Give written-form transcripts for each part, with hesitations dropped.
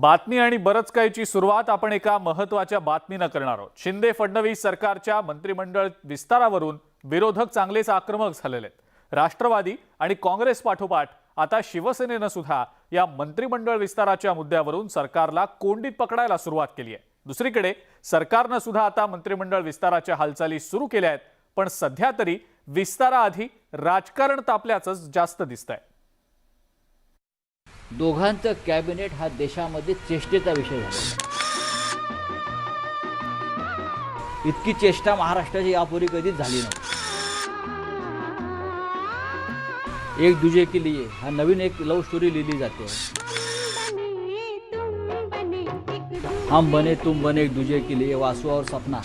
बातमी आणि बरंच काहीची सुरुवात आपण एका महत्त्वाच्या बातमीनं करणार आहोत। शिंदे फडणवीस सरकारच्या मंत्रिमंडळ विस्तारावरून विरोधक चांगलेच आक्रमक झालेले आहेत। राष्ट्रवादी आणि काँग्रेस पाठोपाठ आता शिवसेनेनं सुद्धा या मंत्रिमंडळ विस्ताराच्या मुद्द्यावरून सरकारला कोंडीत पकडायला सुरुवात केली आहे। दुसरीकडे सरकारनं सुद्धा आता मंत्रिमंडळ विस्ताराच्या हालचाली सुरू केल्या आहेत, पण सध्या तरी विस्ताराआधी राजकारण तापल्याचंच जास्त दिसतंय। दोघांचं कॅबिनेट हा देशामध्ये चेष्टेचा विषय झाला। इतकी चेष्टा महाराष्ट्राची यापूर्वी कधीच झाली नव्हती। एक दूजे के लिए हा नवीन एक लव स्टोरी लिहिली जाते। हम बने तुम बने एक दूजे के लिए, वासु और सपना।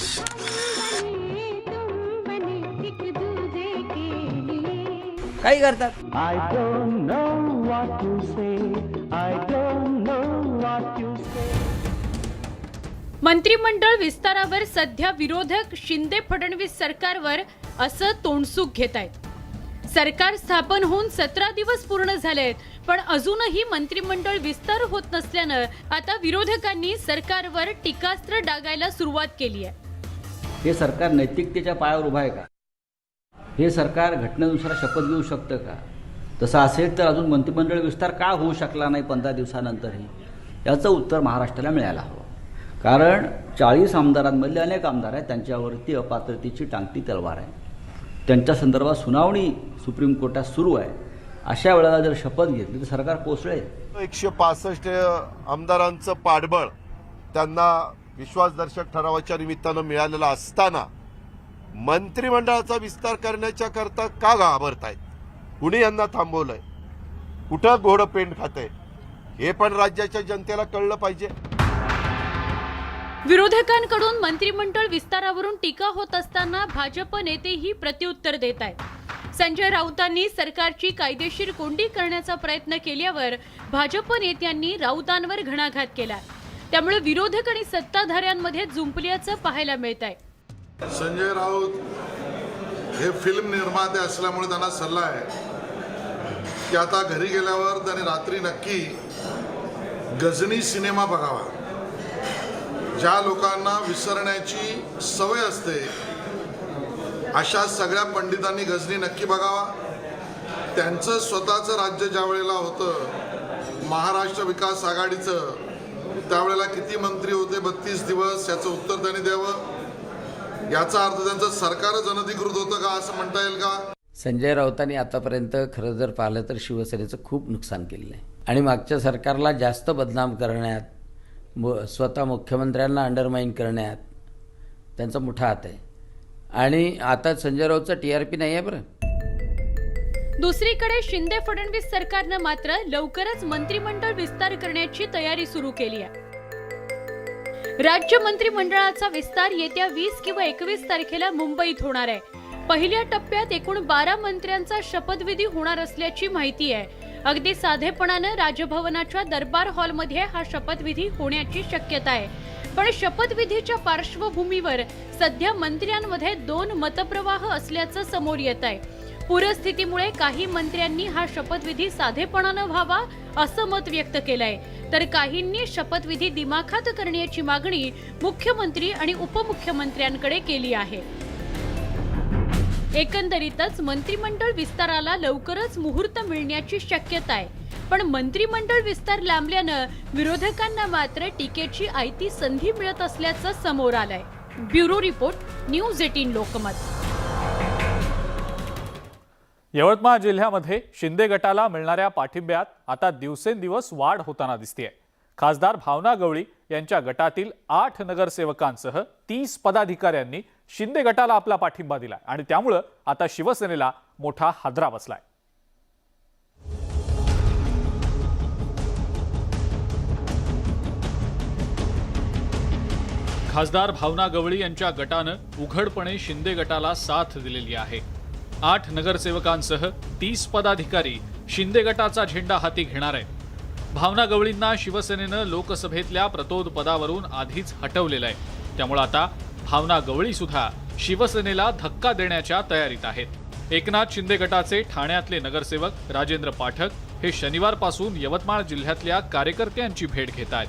काही करतात। I don't know what to say. I don't know what to say. मंत्रिमंडळ विस्तारावर सध्या विरोधक शिंदे फडणवीस सरकारवर असं तोंडसुख घेत आहेत। सरकार स्थापन होऊन 17 दिवस पूर्ण झालेत, पण अजूनही मंत्रिमंडळ विस्तार होत नसल्यानं आता विरोधकांनी सरकारवर टीकास्त्र डागायला सुरुवात केली आहे। हे सरकार नैतिकतेच्या पायावर उभा आहे का? हे सरकार घटनेनुसार शपथ घेऊ शकतं का? तसं असेल तर अजून मंत्रिमंडळ विस्तार का होऊ शकला नाही 15 दिवसानंतरही? याचं उत्तर महाराष्ट्राला मिळायला हवं। कारण 40 आमदारांमधले अनेक आमदार आहेत, त्यांच्यावरती अपात्रतेची टांगती तलवार आहे। त्यांच्या संदर्भात सुनावणी सुप्रीम कोर्टात सुरू आहे। अशा वेळेला जर शपथ घेतली तर सरकार कोसळेल। 165 आमदारांचं पाठबळ त्यांना विश्वासदर्शक ठरावाच्या निमित्तानं मिळालेला असताना मंत्रिमंडळाचा विस्तार करण्याच्या करता का घाबरतायत? कुणी यांना थांबवलंय? कुठं घोडं पेंड खातंय? हे पण राज्याच्या जनतेला कळलं पाहिजे। विरोधकांकडून मंत्रिमंडळ विस्तारावरून टीका होत असताना भाजप नेतेही प्रत्युत्तर देत आहेत। संजय राऊतांनी सरकारची कायदेशीर कोंडी करण्याचा प्रयत्न केल्यावर भाजप नेत्यांनी राऊतांवर घणाघात केला। त्यामुळे विरोधक आणि सत्ताधाऱ्यांमध्ये जुंपल्याचं पाहायला मिळत आहे। संजय राऊत हे फिल्म निर्माते असल्यामुळे त्यांना सल्ला आहे की आता घरी गेल्यावर त्यांनी रात्री नक्की गजनी सिनेमा बघावा। ज्या लोकांना विसरण्याची सवय असते अशा सगळ्या पंडितांनी गजनी नक्की बघावा। त्यांचं स्वतःचं राज्य ज्या वेळेला होतं महाराष्ट्र विकास आघाडीचं, त्यावेळेला किती मंत्री होते 32 दिवस, याचं उत्तर त्यांनी द्यावं। याचा अर्थ त्यांचं सरकारच अनधिकृत होतं का असं म्हणता येईल का? संजय राऊतांनी आतापर्यंत खरं जर पाहिलं तर शिवसेनेचं खूप नुकसान केलेलं आहे आणि मागच्या सरकारला जास्त बदनाम करण्यात, स्वतः मुख्यमंत्र्यांना अंडरमाइन करण्यात त्यांचा मोठा हात आहे। आणि आता संजय राऊतचा TRP नाही आहे बरं। दुसरीकडे शिंदे फडणवीस सरकारनं मात्र लवकरच मंत्रिमंडळ विस्तार करण्याची तयारी सुरू केली आहे। राज्य मंत्रिमंडळाचा विस्तार येत्या 20 किंवा 21 तारखेला मुंबईत होणार आहे। पहिल्या टप्प्यात एकूण 12 मंत्र्यांचा शपथविधी होणार असल्याची माहिती आहे। अगदी साधेपणानं राजभवनाच्या दरबार हॉलमध्ये हा शपथविधी होण्याची शक्यता आहे। पण शपथविधीच्या पार्श्वभूमीवर सध्या मंत्र्यांमध्ये 2 मतप्रवाह असल्याचं समोर येत आहे। पूरस्थितीमुळे काही मंत्र्यांनी हा शपथविधी साधेपणानं व्हावा असं मत व्यक्त केलंय, तर काहींनी शपथविधी दिमाखात करण्याची मागणी मुख्यमंत्री आणि उपमुख्यमंत्र्यांकडे केली आहे। एकंदरीतच मंत्रिमंडळ विस्ताराला लवकरच मुहूर्त मिळण्याची शक्यता आहे। पण मंत्रिमंडळ विस्तार लांबल्यानं विरोधकांना मात्र टीकेची आयती संधी मिळत असल्याचं समोर आलंय। Bureau report, news 18 Lokmat. Yavatmal जिल्ह्यामध्ये शिंदे गटाला मिळणाऱ्या पाठिंब्यात आता दिवसेंदिवस वाढ होताना दिसतेय। खासदार भावना गवळी यांच्या गटातील 8 नगरसेवकांसह 30 पदाधिकाऱ्यांनी शिंदे गटाला आपला पाठिंबा दिलाय आणि त्यामुळे आता शिवसेनेला मोठा हादरा बसलाय। खासदार भावना गवळी यांच्या गटानं उघडपणे शिंदे गटाला साथ दिलेली आहे। 8 नगरसेवकांसह 30 पदाधिकारी शिंदे गटाचा झेंडा हाती घेणार आहेत। भावना गवळींना शिवसेनेनं लोकसभेतल्या प्रतोद पदावरून आधीच हटवलेलं आहे, त्यामुळे आता भावना गवळी सुद्धा शिवसेनेला धक्का देण्याच्या तयारीत आहेत। एकनाथ शिंदे गटाचे ठाण्यातले नगरसेवक राजेंद्र पाठक हे शनिवारपासून यवतमाळ जिल्ह्यातल्या कार्यकर्त्यांची भेट घेत आहेत।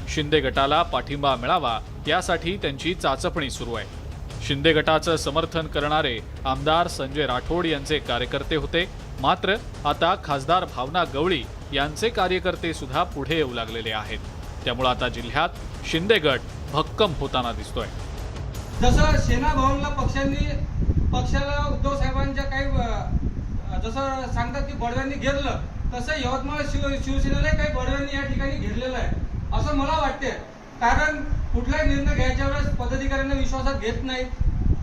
शिंदे गटाला पाठिंबा मिळावा यासाठी त्यांची चाचपणी सुरू आहे. शिंदे गटाचं समर्थन करणारे आमदार संजय राठोड यांचे कार्यकर्ते होते, मात्र आता खासदार भावना गवळी यांचे कार्यकर्ते सुद्धा पुढे येऊ लागलेले आहेत. त्यामुळे आता जिल्ह्यात शिंदे गट भक्कम होताना दिसतोय. जसं सेना भवनला पक्षाला उद्धव साहेबांच्या काही जसं सांगतात की बडव्यांनी घेरलं, तसं यवतमाळ शिवसेनेला काही बडव्यांनी या ठिकाणी घेरलेलं आहे असं मला वाटते. कारण कुठलाही निर्णय घ्यायच्या वेळेस पदाधिकाऱ्यांना विश्वासात घेत नाहीत,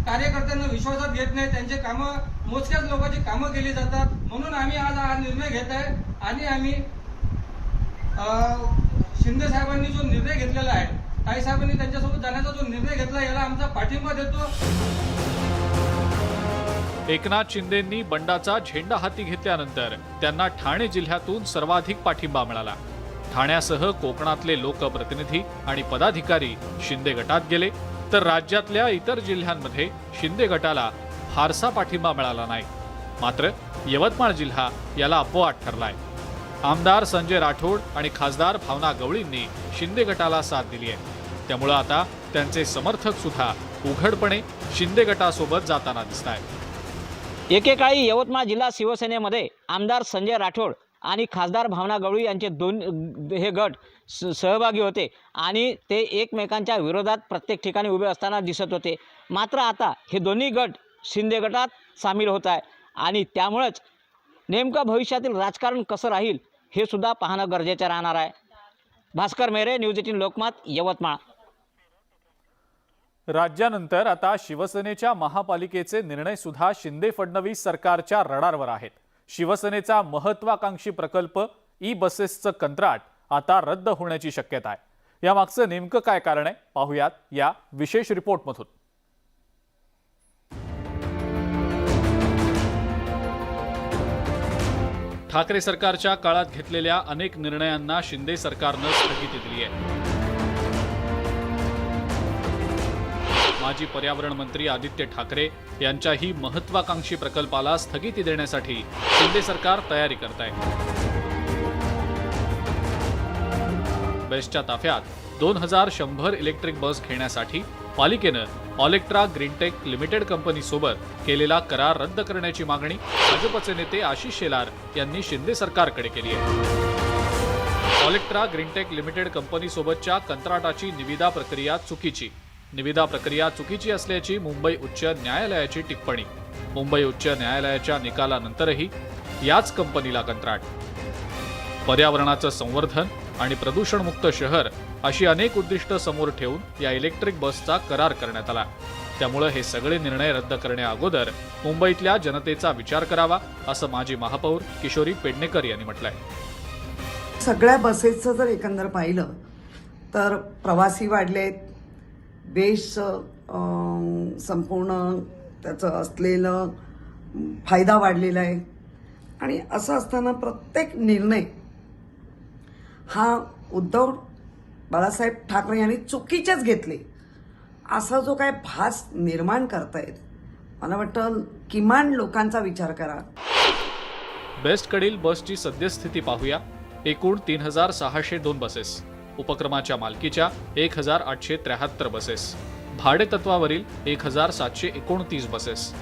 कार्यकर्त्यांना विश्वासात घेत नाहीत, त्यांचे कामं मोजक्याच लोकांची कामं केली जातात. म्हणून आम्ही आज हा निर्णय घेत आहे आणि आम्ही शिंदे साहेबांनी जो निर्णय घेतलेला आहे, ताई साहेबांनी त्यांच्यासोबत जाण्याचा जो निर्णय घेतला, याला आमचा पाठिंबा देतो. एकनाथ शिंदेंनी बंडाचा झेंडा हाती घेतल्यानंतर त्यांना ठाणे जिल्ह्यातून सर्वाधिक पाठिंबा मिळाला. ठाण्यासह कोकणातले लोकप्रतिनिधी आणि पदाधिकारी शिंदे गटात गेले, तर राज्यातल्या इतर जिल्ह्यांमध्ये शिंदे गटाला फारसा पाठिंबा मिळाला नाही. मात्र यवतमाळ जिल्हा याला अपवाद ठरलाय. आमदार संजय राठोड आणि खासदार भावना गवळींनी शिंदे गटाला साथ दिली आहे. त्यामुळे आता त्यांचे समर्थक सुद्धा उघडपणे शिंदे गटासोबत जाताना दिसतायत. एकेकाळी यवतमाळ जिल्हा शिवसेनेमध्ये आमदार संजय राठोड आणि खासदार भावना गवळी यांचे हे गट सहभागी होते आणि ते एकमेकांच्या विरोधात प्रत्येक ठिकाणी उभे असताना दिसत होते. मात्र आता हे दोन्ही गट शिंदे गटात सामील होत आहे आणि त्यामुळेच नेमकं भविष्यातील राजकारण कसं राहील हे सुद्धा पाहणं गरजेचं राहणार आहे. भास्कर मेरे, न्यूज 18 लोकमत, यवतमाळ. राज्यानंतर आता शिवसेनेच्या महापालिकेचे निर्णय सुद्धा शिंदे फडणवीस सरकारच्या रडारवर आहेत. शिवसेनेचा महत्वाकांक्षी प्रकल्प ई बसेसचं कंत्राट आता रद्द होण्याची शक्यता आहे. यामागचं नेमकं काय कारण आहे पाहूयात या विशेष रिपोर्टमधून. ठाकरे सरकारच्या काळात घेतलेल्या अनेक निर्णयांना शिंदे सरकारनं स्थगिती दिली आहे. माजी पर्यावरण मंत्री आदित्य ठाकरे यांच्याही महत्वाकांक्षी प्रकल्पाला स्थगिती देण्यासाठी शिंदे सरकार तयारी करत आहे. बेस्टच्या ताफ्यात 2100 इलेक्ट्रिक बस घेण्यासाठी पालिकेनं ऑलेक्ट्रा ग्रीनटेक लिमिटेड कंपनीसोबत केलेला करार रद्द करण्याची मागणी भाजपचे नेते आशिष शेलार यांनी शिंदे सरकारकडे केली आहे. ऑलेक्ट्रा ग्रीनटेक लिमिटेड कंपनीसोबतच्या कंत्राटाची निविदा प्रक्रिया चुकीची असल्याची मुंबई उच्च न्यायालयाची टिप्पणी. मुंबई उच्च न्यायालयाच्या निकालानंतरही याच कंपनीला कंत्राट. पर्यावरणाचं संवर्धन आणि प्रदूषणमुक्त शहर अशी अनेक उद्दिष्ट समोर ठेवून या इलेक्ट्रिक बसचा करार करण्यात आला. त्यामुळे हे सगळे निर्णय रद्द करण्याअगोदर मुंबईतल्या जनतेचा विचार करावा असं माजी महापौर किशोरी पेडणेकर यांनी म्हटलंय. सगळ्या बसेसचं जर एकंदर पाहिलं तर प्रवासी वाढलेत, बेस्टचं संपूर्ण त्याचं असलेलं फायदा वाढलेला आहे आणि असं असताना प्रत्येक निर्णय हा उद्धव बाळासाहेब ठाकरे यांनी चुकीचेच घेतले असा जो काय भास निर्माण करतायत, मला वाटतं किमान लोकांचा विचार करा. बेस्टकडील बसची सद्यस्थिती पाहूया. एकूण 3602 बसेस, उपक्रमाच्या मालकीच्या 1873 बसेस, भाडेतत्वावरील 1729 बसेस,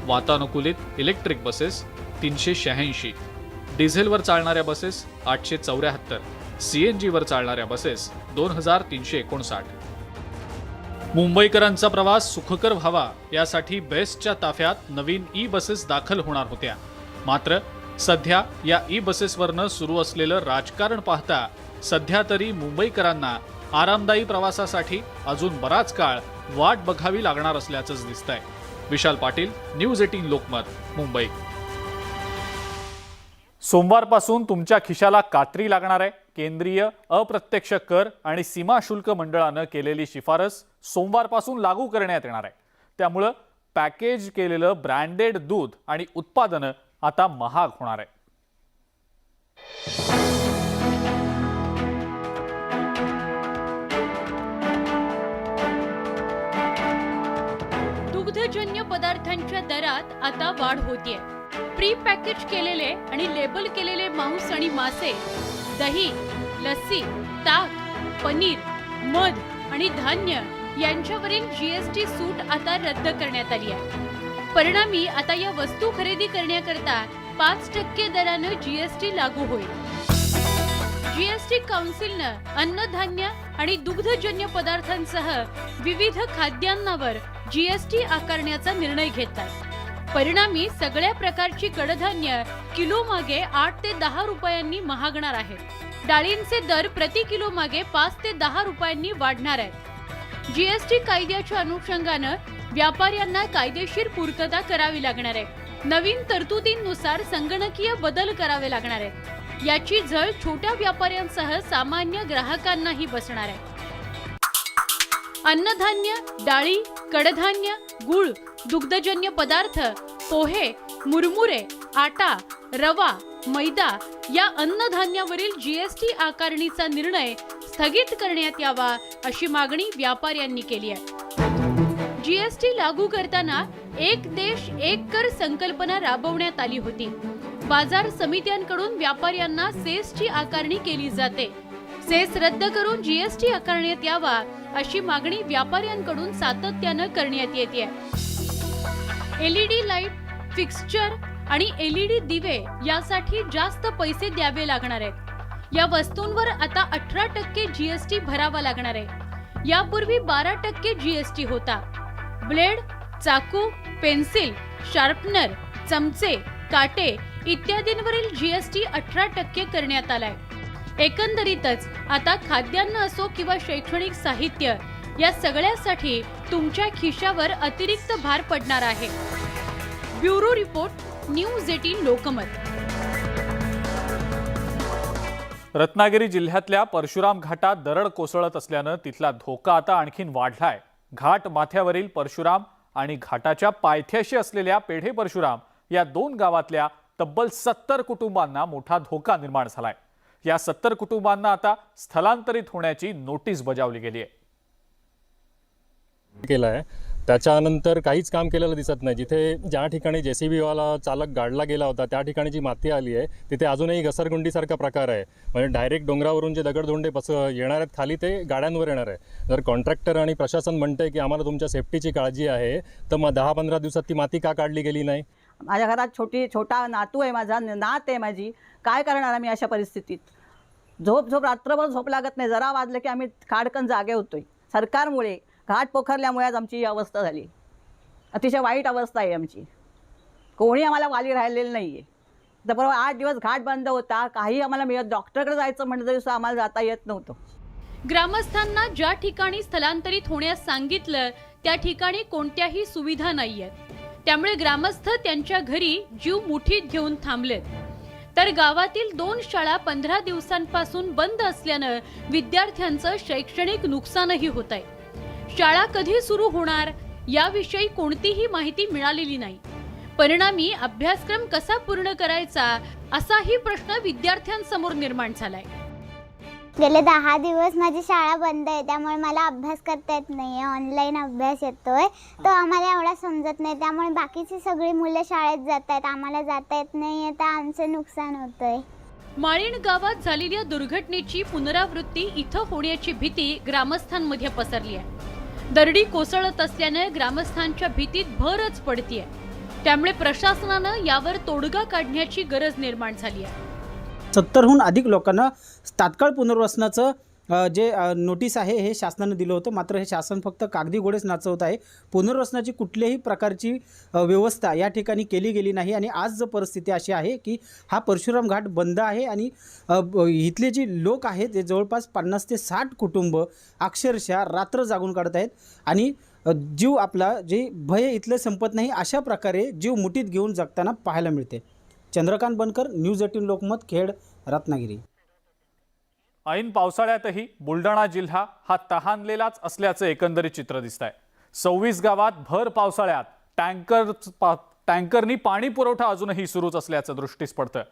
वातानुकूलित इलेक्ट्रिक बसेस 386, डिझेलवर चालणाऱ्या बसेस 874, सीएनजीवर चालणाऱ्या बसेस 2359. मुंबईकरांचा प्रवास सुखकर व्हावा यासाठी बेस्टच्या ताफ्यात नवीन ई बसेस दाखल होणार होत्या. मात्र सध्या या ई बसेसवरनं सुरू असलेलं राजकारण पाहता सध्या तरी मुंबईकरांना आरामदायी प्रवासासाठी अजून बराच काळ वाट बघावी लागणार असल्याचंच दिसतंय. विशाल पाटील, न्यूज 18 लोकमत, मुंबई. सोमवारपासून तुमच्या खिशाला कात्री लागणार आहे. केंद्रीय अप्रत्यक्ष कर आणि सीमा शुल्क मंडळानं केलेली शिफारस सोमवारपासून लागू करण्यात येणार आहे. त्यामुळं पॅकेज केलेलं ब्रँडेड दूध आणि उत्पादनं आता महाग होणार आहे. दुग्धजन्य पदार्थांच्या दरात आता वाढ होतीये. प्री पॅकेज केलेले आणि लेबल केलेले मांस आणि मासे, दही, लस्सी, ताक, पनीर, मध आणि धान्य यांच्यावरील जीएसटी सूट आता रद्द करण्यात आली आहे. परिणामी आता या वस्तू खरेदी करण्याकरता 5% दरानं जीएसटी लागू होईल. जीएसटी काउन्सिलनं अन्नधान्य आणि दुग्धजन्य पदार्थांसह विविध खाद्यांवर जीएसटी आकारण्याचा निर्णय घेतलाय. परिणामी सगळ्या प्रकारची कडधान्य किलो मागे 8 ते 10 रुपयांनी महागणार आहेत. डाळींचे दर प्रति किलो मागे 5 ते 10 रुपयांनी वाढणार आहेत. जीएसटी कायद्याच्या अनुषंगानं व्यापाऱ्यांना कायदेशीर पूर्तता करावी लागणार आहे. नवीन तरतुदींनुसार संगणकीय बदल करावे लागणार आहेत. याची झळ छोट्या व्यापाऱ्यांसह सामान्य ग्राहकांनाही बसणार आहे. अन्नधान्य, डाळी, कडधान्य, गूळ, दुग्धजन्य पदार्थ, पोहे, मुरमुरे, आटा, रवा, मैदा या अन्नधान्यावरील जीएसटी आकारणीचा निर्णय स्थगित करण्यात यावा अशी मागणी व्यापाऱ्यांनी केली आहे. जीएसटी लागू करताना एक देश एक कर संकल्पना राबवण्यात आली होती. बाजार समित्यांकडून व्यापाऱ्यांना सेसची आकारणी केली जाते. सेस रद्द करून जीएसटी आकारण्यात यावा अशी मागणी व्यापाऱ्यांकडून सातत्यानं करण्यात येते. एलईडी लाईट, फिक्स्चर आणि एलईडी दिवे यासाठी जास्त पैसे द्यावे लागणार आहेत. या वस्तूंवर आता 18% जीएसटी भरावा लागणार आहे. यापूर्वी 12% जीएसटी होता. ब्लेड, चाकू, पेन्सिल, शार्पनर, चमचे, काटे इत्यादींवरील जीएसटी 18% करण्यात आलाय. एकंदरीतच आता खाद्यान्न असो किंवा शैक्षणिक साहित्य या सगळ्यासाठी तुमच्या खिशावर अतिरिक्त भार पडणार आहे. Bureau report, news 18 Lokmat. Ratnagiri जिल्ह्यातल्या परशुराम घाटात दरड कोसळत असल्यानं तिथला धोका आता आणखीन वाढलाय. घाट माथ्यावरील परशुराम आणि घाटाच्या पायथ्याशी असलेल्या पेढे परशुराम या 2 गावातल्या तब्बल 70 कुटुंबांना मोठा धोका निर्माण झालाय. या 70 कुटुंबांना आता स्थलांतरित होण्याची नोटीस बजावली गेली आहे. केला आहे त्याच्यानंतर काहीच काम केलेलं दिसत नाही. जिथे ज्या ठिकाणी JCB वाला चालक गाडला गेला होता त्या ठिकाणी जी माती आली आहे तिथे अजूनही घसरगुंडीसारखा प्रकार आहे. म्हणजे डायरेक्ट डोंगरावरून जे दगडधोंडे येणार आहेत खाली ते गाड्यांवर येणार आहे. जर कॉन्ट्रॅक्टर आणि प्रशासन म्हणते की आम्हाला तुमच्या सेफ्टीची काळजी आहे तर मग 10-15 दिवसात ती माती का काढली गेली नाही? माझ्या घरात छोटा नातू आहे, माझा नात आहे माझी. काय करणार आम्ही अशा परिस्थितीत? झोप रात्रभर झोप लागत नाही. जरा वाजलं की आम्ही खाडकन जागे होतोय. सरकारमुळे घाट पोखरल्यामुळे आज आमची ही अवस्था झाली. अतिशय वाईट अवस्था आहे आमची. कोणी आम्हाला वाली राहिलेलं नाही आहे. तर बरोबर 8 दिवस घाट बंद होता. काही आम्हाला मिळत, डॉक्टरकडे जायचं म्हणलं तरी सुद्धा आम्हाला जाता येत नव्हतं. ग्रामस्थांना ज्या ठिकाणी स्थलांतरित होण्यास सांगितलं त्या ठिकाणी कोणत्याही सुविधा नाहीयेत. त्यामुळे ग्रामस्थ त्यांच्या घरी जीव मुठीत घेऊन थांबलेत. तर गावातील 2 शाळा 15 दिवसांपासून बंद असल्यानं विद्यार्थ्यांचं शैक्षणिक नुकसानही होत आहे. शाळा कधी सुरू होणार याविषयी कोणतीही माहिती मिळालेली नाही. परिणामी अभ्यासक्रम कसा पूर्ण करायचा असाही प्रश्न विद्यार्थ्यांसमोर निर्माण झालाय. गेले 10 दिवस माझी शाळा बंद आहे, त्यामुळे मला अभ्यास करता येत नाहीये. ऑनलाईन अभ्यास येतोय तो आम्हाला एवढा समजत नाही. त्यामुळे बाकीची सगळी मुलं शाळेत जात आहेत, आम्हाला जाता येत नाहीये, तर आमचं नुकसान होतंय. माळीण गावात झालेल्या दुर्घटनेची पुनरावृत्ती इथं होण्याची भीती ग्रामस्थांमध्ये पसरली आहे. दरडी कोसळत असल्याने ग्रामस्थांच्या भीतीत भरच पडतीये. त्यामुळे प्रशासनानं यावर तोडगा काढण्याची गरज निर्माण झाली आहे. 70हून अधिक लोकांना तात्काळ पुनर्वसनाचं जे नोटीस आहे हे शासनानं दिलं होतं. मात्र हे शासन फक्त कागदी घोडेच नाचवत आहे. पुनर्वसनाची कुठल्याही प्रकारची व्यवस्था या ठिकाणी केली गेली नाही. आणि आज जर परिस्थिती अशी आहे की हा परशुराम घाट बंद आहे आणि इथले जे लोक आहेत ते जवळपास 50 ते 60 कुटुंब अक्षरशः रात्र जागून काढत आहेत. आणि जीव आपला जे भय इथलं संपत नाही अशा प्रकारे जीव मुठीत घेऊन जगताना पाहायला मिळते. चंद्रकांत बनकर, न्यूज 18 लोकमत, खेड, रत्नागिरी. ऐन पावसाळ्यातही बुलढाणा जिल्हा हा तहानलेलाच असल्याचं एकंदरीत चित्र दिसतंय. 26 गावात भर पावसाळ्यात टँकरनी पाणी पुरवठा अजूनही सुरूच असल्याचं दृष्टीस पडतं.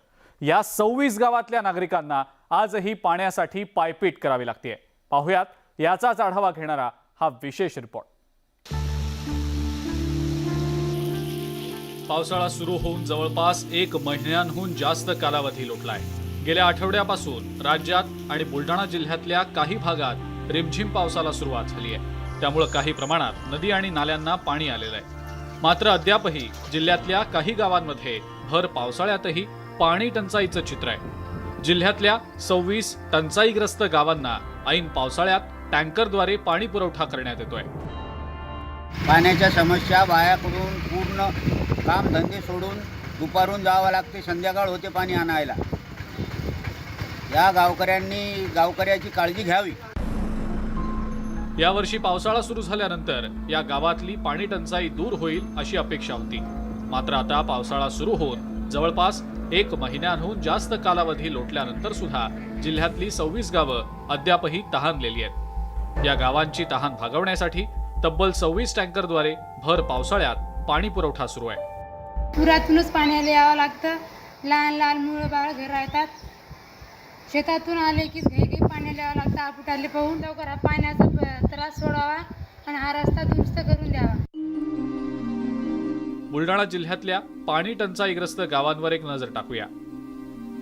या 26 गावातल्या नागरिकांना आजही पाण्यासाठी पायपीट करावी लागते. पाहुयात याचाच आढावा घेणारा हा विशेष रिपोर्ट. पावसाळा सुरू होऊन जवळपास 1 महिन्यांहून जास्त कालावधी लोटलाय. गेल्या आठवड्यापासून राज्यात आणि बुलढाणा जिल्ह्यातल्या काही भागात रिमझिम पावसाला सुरुवात झाली आहे, त्यामुळे काही प्रमाणात नदी आणि नाल्यांना पाणी आलेलं आहे. मात्र अद्यापही जिल्ह्यातल्या काही गावांमध्ये भर पावसाळ्यातही पाणी टंचाईचं चित्र आहे. जिल्ह्यातल्या 26 टंचाईग्रस्त गावांना ऐन पावसाळ्यात टँकरद्वारे पाणी पुरवठा करण्यात येतोय. पाण्याच्या समस्या बायाकडून पूर्ण कामधंदे सोडून दुपारून जावं लागते, संध्याकाळ होते पाणी आणायला. या गावकऱ्याची काळजी घ्यावी. यावर्षी पावसाळा सुरू झाल्यानंतर या गावातली पाणी टंचाई दूर होईल अशी अपेक्षा होती. मात्र आता पावसाळा सुरू होऊन जवळपास 1 महिन्याहून जास्त कालावधी लोटल्यानंतर सुद्धा जिल्ह्यातली 26 गावं अद्यापही तहानलेली आहेत. या गावांची तहान भागवण्यासाठी तब्बल 26 टँकरद्वारे भर पावसाळ्यात पाणी पुरवठा सुरू आहे. पुरातूनच पाण्याला यावं लागतं. लहान लहान मुलं बाळ घर राहतात. शेतातून आले की घरी पाण्याला यावं लागतं. आपुटाले पाहून लवकर पाण्याचा त्रास सोडावा आणि हा रस्ता दुरुस्त करून द्यावा. बुलढाणा जिल्ह्यातल्या पाणी टंचाईग्रस्त गावांवर एक नजर टाकूया.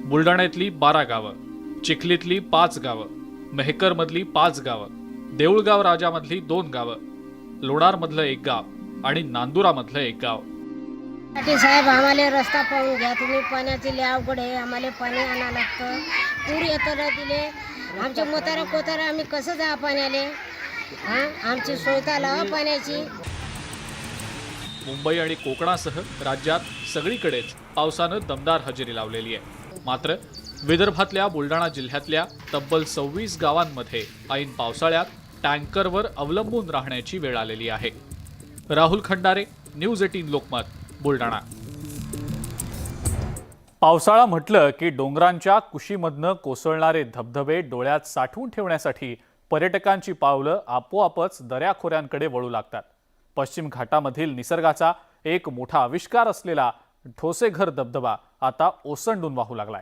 बुलढाण्यातली 12 गावं, चिखलीतली 5 गावं, मेहकरमधली 5 गावं, देऊळगाव राजामधली 2 गावं, लोणारमधलं 1 गाव आणि नांदुरामधलं 1 गाव. साहेब आम्हाला रस्ता पाहून घ्या तुम्ही. पाण्याची लय अवघड आहे. आम्हाला पाणी आणावं लागतं. पूर येताना दिले आमच्या मोतारा कोतारा आम्ही कसं जा पाण्याले. आमची सोयता लावा पाण्याची. मुंबई आणि कोकणासह राज्यात सगळीकडेच पावसानं दमदार हजेरी लावलेली आहे. मात्र विदर्भातल्या बुलढाणा जिल्ह्यातल्या तब्बल 26 गावांमध्ये ऐन पावसाळ्यात टँकरवर अवलंबून राहण्याची वेळ आलेली आहे. राहुल खंडारे, न्यूज 18 लोकमत, बुलढाणा. पावसाळा म्हटलं की डोंगरांच्या कुशीमधनं कोसळणारे धबधबे डोळ्यात साठवून ठेवण्यासाठी पर्यटकांची पावलं आपोआपच दऱ्याखोऱ्यांकडे वळू लागतात. पश्चिम घाटामधील निसर्गाचा एक मोठा आविष्कार असलेला ठोसेघर धबधबा आता ओसंडून वाहू लागलाय.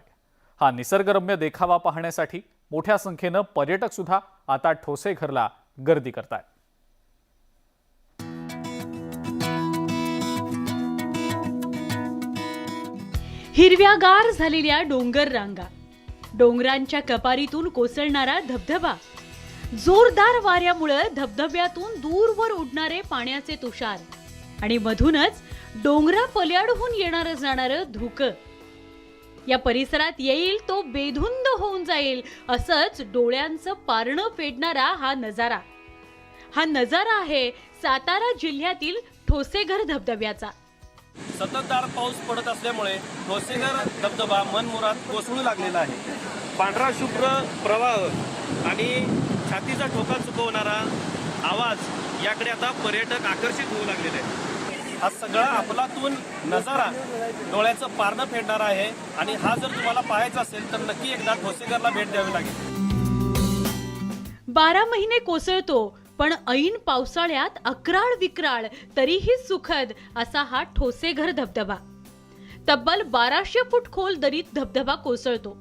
हा निसर्गरम्य देखावा पाहण्यासाठी मोठ्या संख्येनं पर्यटक सुद्धा आता ठोसेघरला गर्दी करतायत. हिरव्यागार झालेल्या डोंगर रांगा, डोंगरांच्या कपारीतून कोसळणारा धबधबा, जोरदार वाऱ्यामुळे धबधब्यातून दूरवर उडणारे पाण्याचे तुषार आणि मधूनच डोंगरा पल्याडहून येणारं जाणारं धुकं. या परिसरात येईल तो बेधुंद होऊन जाईल असंच डोळ्यांचं पारणं फेडणारा हा नजारा आहे सातारा जिल्ह्यातील ठोसेघर धबधब्याचा. सततधार पाऊस पडत असल्यामुळे ठोसेघर धबधबा मनमुराद कोसळू लागलेला आहे. पांढरा शुभ्र प्रवाह आणि छातीचा ठोका चुकवणारा आवाज याकडे आता पर्यटक आकर्षित होऊ लागलेले आहेत. हा सगळा अफलातून नजारा डोळ्याचं पारणं फेडणारा आहे आणि हा जर तुम्हाला पाहायचा असेल तर नक्की एकदा ठोसेघरला भेट द्यावी लागेल. 12 महिने कोसळतो पण ऐन पावसाळ्यात अक्राळ विक्राळ तरीही सुखद असा हा ठोसेघर धबधबा. तब्बल 1200 फूट खोल दरीत धबधबा कोसळतो.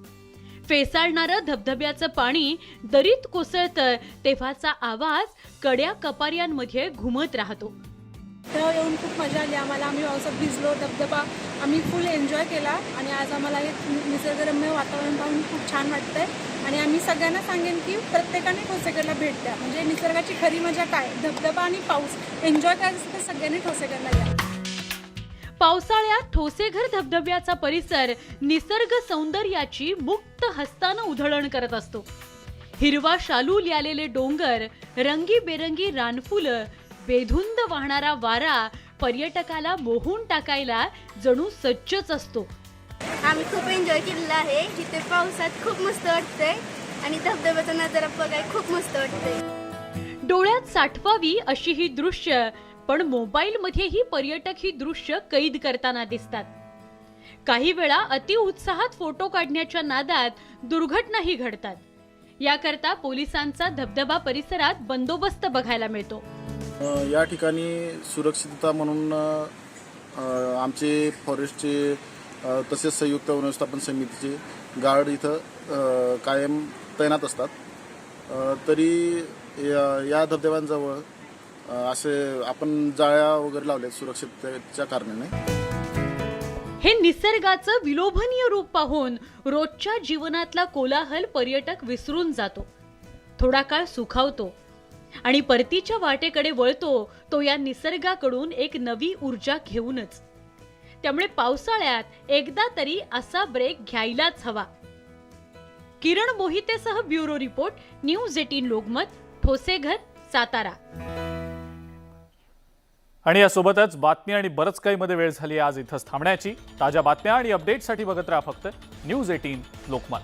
फेसाळणारं धबधब्याचं पाणी दरीत कोसळतं तेव्हाचा आवाज कड्या कपाऱ्यांमध्ये घुमत राहतो. तेव्हा येऊन खूप मजा आली आम्हाला. आम्ही पावसात भिजलो, धबधबा आम्ही फुल एन्जॉय केला आणि आज आम्हाला हे निसर्गरम्य वातावरण पाहून खूप छान वाटतंय. आणि आम्ही सगळ्यांना सांगेन की प्रत्येकाने ठोसेघरला भेट द्या. म्हणजे निसर्गाची खरी मजा काय, धबधबा आणि पाऊस एन्जॉय करायचं तर सगळ्यांनी ठोसेघरला या. पावसाळ्यात ठोसेघर धबधब्याचा परिसर निसर्ग सौंदर्याची मुक्त हस्तानं उधळण करत असतो. हिरवा शालू ल्यालेले डोंगर, रंगीबेरंगी रानफुलं, बेधुंद वाहणारा वारा पर्यटकाला मोहून टाकायला जणू सज्जच असतो. आम्ही खूप एन्जॉय केलेला आहे. इथे पावसात खूप मस्त वाटतंय आणि धबधब्याचा नजारा बघायला खूप मस्त वाटतंय. डोळ्यात साठवावी अशी ही दृश्य पण मोबाईलमध्येही पर्यटक ही दृश्य कैद करताना दिसतात. काही वेळा अतिउत्साहात फोटो काढण्याच्या नादात दुर्घटनाही घडतात. याकरता पोलिसांचा धबधबा परिसरात बंदोबस्त बघायला मिळतो. या ठिकाणी सुरक्षितता म्हणून आमचे फॉरेस्टचे तसेच संयुक्त व्यवस्थापन समितीचे गार्ड इथं कायम तैनात असतात. तरी या धबधब्यांजवळ असे आपण जाळ्या वगैरे लावल्या सुरक्षिततेच्या कारणाने. हे निसर्गाचं विलोभनीय रूप पाहून रोजच्या जीवनातला कोलाहल पर्यटक विसरून जातो. थोडा काळ सुखावतो आणि परतीच्या वाटेकडे वळतो तो या निसर्गाकडून एक नवी ऊर्जा घेऊनच. त्यामुळे पावसाळ्यात एकदा तरी असा ब्रेक घ्यायलाच हवा. किरण मोहितेसह bureau report, news 18 Lokmat, Thoseghar, Satara. आणि यासोबतच बातमी आणि बरंच काही मध्ये वेळ झाली आज इथंच थांबण्याची. ताज्या बातम्या आणि अपडेटसाठी बघत राहा फक्त न्यूज 18 लोकमत.